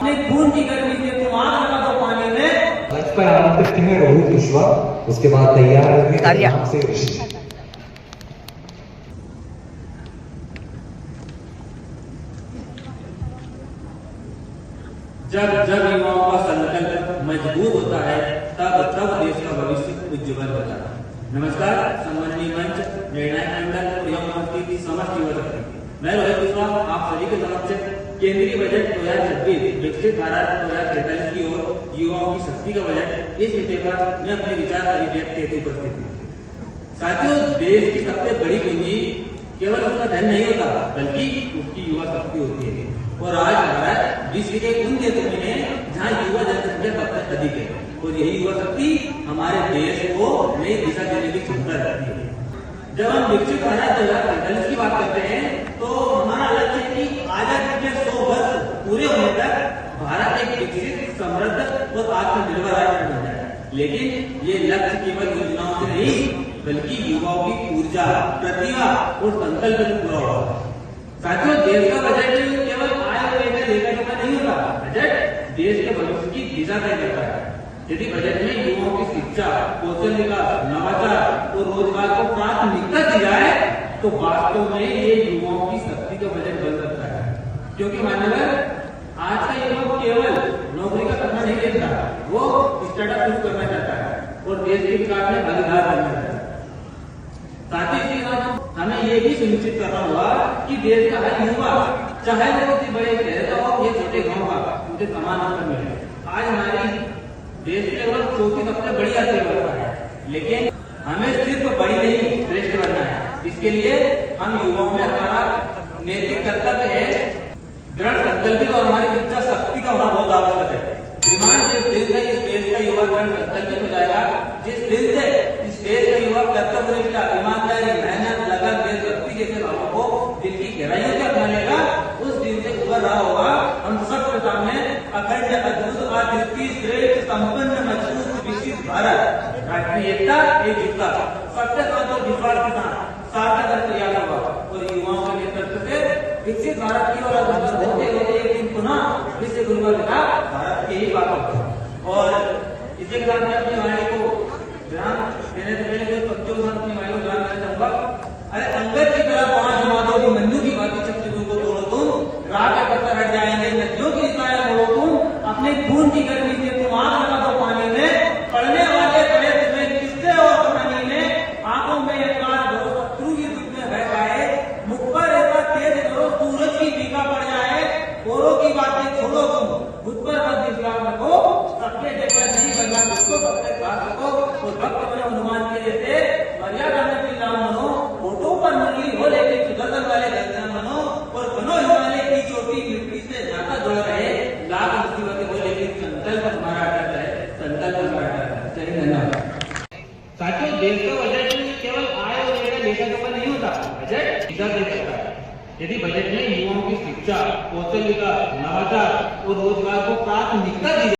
अपने खून की गर्मी से तुम आग लगा दो पानी में। मंच पर आमंत्रित हैं रोहित कुशवाहा, उसके बाद तैयार होंगे नाम से ऋषि। जब जब युवाओं का संकल्प मजबूत होता है तब तब देश का भविष्य उज्जवल होता है। नमस्कार, सम्माननीय मंच, निर्णायक मंडल और युवा मंत्री की समस्त युवा शक्ति, मैं रोहित कुशवाहा आप सभी के समक्ष केंद्रीय बजट 2026 विकसित भारत 2043 की ओर युवाओं की शक्ति का बजट इस विषय पर मैं अपने विचार अभिव्यक्त हेतु उपस्थित हूँ। साथियों, देश की सबसे बड़ी पूंजी केवल उसका धन नहीं होता बल्कि उसकी युवा शक्ति होती है। और आज भारत विश्व के उन देशों में है जहाँ युवा जनसंख्या सबसे अधिक है और यही युवा शक्ति हमारे देश को नई दिशा देने की क्षमता रखती है। जब हम विकसित भारत 2045 की बात करते हैं तो हमारा लक्ष्य है कि आजादी के 100 वर्ष पूरे होने तक भारत एक विकसित, समृद्ध और आत्मनिर्भर राष्ट्र बन जाए। लेकिन ये लक्ष्य केवल योजनाओं से नहीं बल्कि युवाओं की ऊर्जा, प्रतिभा और संकल्प से पूरा होगा। साथियों, देश का बजट केवल आय और व्यय देने का नहीं होता, बजट देश के भविष्य की दिशा तय करता है। यदि बजट में युवाओं की शिक्षा, कौशल विकास, नवाचार और रोजगार को प्राथमिकता दी जाए तो वास्तव में ये युवाओं की शक्ति का बजट बन सकता है। क्योंकि मान्यवर, आज का युवा केवल नौकरी का सपना नहीं देखता, वो स्टार्टअप शुरू करना चाहता है और देश के विकास में भागीदार बनना चाहता है। साथ ही हमें ये भी सुनिश्चित करना होगा कि देश का हर युवा, चाहे वो किसी बड़े शहर का हो या छोटे गांव का, उनसे समान अवसर मिले। आज हमारी देश की लगभग चौथी सबसे बड़ी अर्थव्यवस्था है, लेकिन हमें सिर्फ बड़ी नहीं श्रेष्ठ बनना है। इसके लिए हम युवाओं में हमारा नैतिक कर्तव्य है, दृढ़ संकल्पित और हमारी शिक्षा शक्ति का होना बहुत आवश्यक है। श्रीमान, जिस दिल से इस देश का युवा दृढ़ संकल्पित हो जाएगा, जिस दिल से इस देश का युवा कर्तव्यनिष्ठा, ईमानदारी, मेहनत, लगन, देशभक्ति जैसे भावों को दिल की गहराइयों से अपना लेगा, उस दिन से उभर रहा होगा हम सबके सामने अखंड, अद्भुत, अद्वितीय, श्रेष्ठ, संपन्न, मजबूत, विकसित भारत। राष्ट्रीय एकता, एकजुटता, सत्य, सत्य और विश्वास के साथ सार्थक अर्थ तैयार होगा और युवाओं के नेतृत्व से विकसित भारत की ओर अग्रसर होते होते एक दिन पुनः विश्व गुरु का भारत के ही बात होगा। और इसी के साथ मैं अपनी वाणी को ध्यान देने से पहले कुछ बच्चों के साथ अपनी वाणी को ध्यान देना चाहूंगा। अरे अंगद की तरह 5 मातों की मंजू की बाती शक्ति को तोड़ो तुम, राह के पत्थर हट जाएंगे, नदियों की दिशाएं मोड़ो तुम, अपने खून की गर्मी से तुम आग लगा दो पानी में, पढ़ने वाले पढ़े तुम्हें किससे और कहानी में, आंखों में एक बार दो शत्रु की दुख में बह जाए, मुख पर ऐसा तेज करो सूरज की फीका पड़ जाए, औरों की बातें छोड़ो तुम, खुद पर मत विश्वास रखो, सबके जैसा नहीं बनना खुद को सबसे खा सको, और भक्त बनो हनुमान के जैसे, मर्यादा में भी राम बनो, फोटो पर मुरली हो लेकिन सुदर्शन वाले दर्शन बनो, और बनो हिमालय की चोटी मिट्टी से नाता जुड़ रहे, लाख मुसीबतें हो लेकिन संकल्प हमारा अटल है, संकल्प हमारा अटल है। जय धन्यवाद। साथियों, देश का बजट केवल आय और व्यय लेखा जोखा नहीं होता, बजट दिशा तय करता है। यदि बजट में युवाओं की शिक्षा, कौशल विकास, नवाचार और रोजगार को प्राथमिकता दी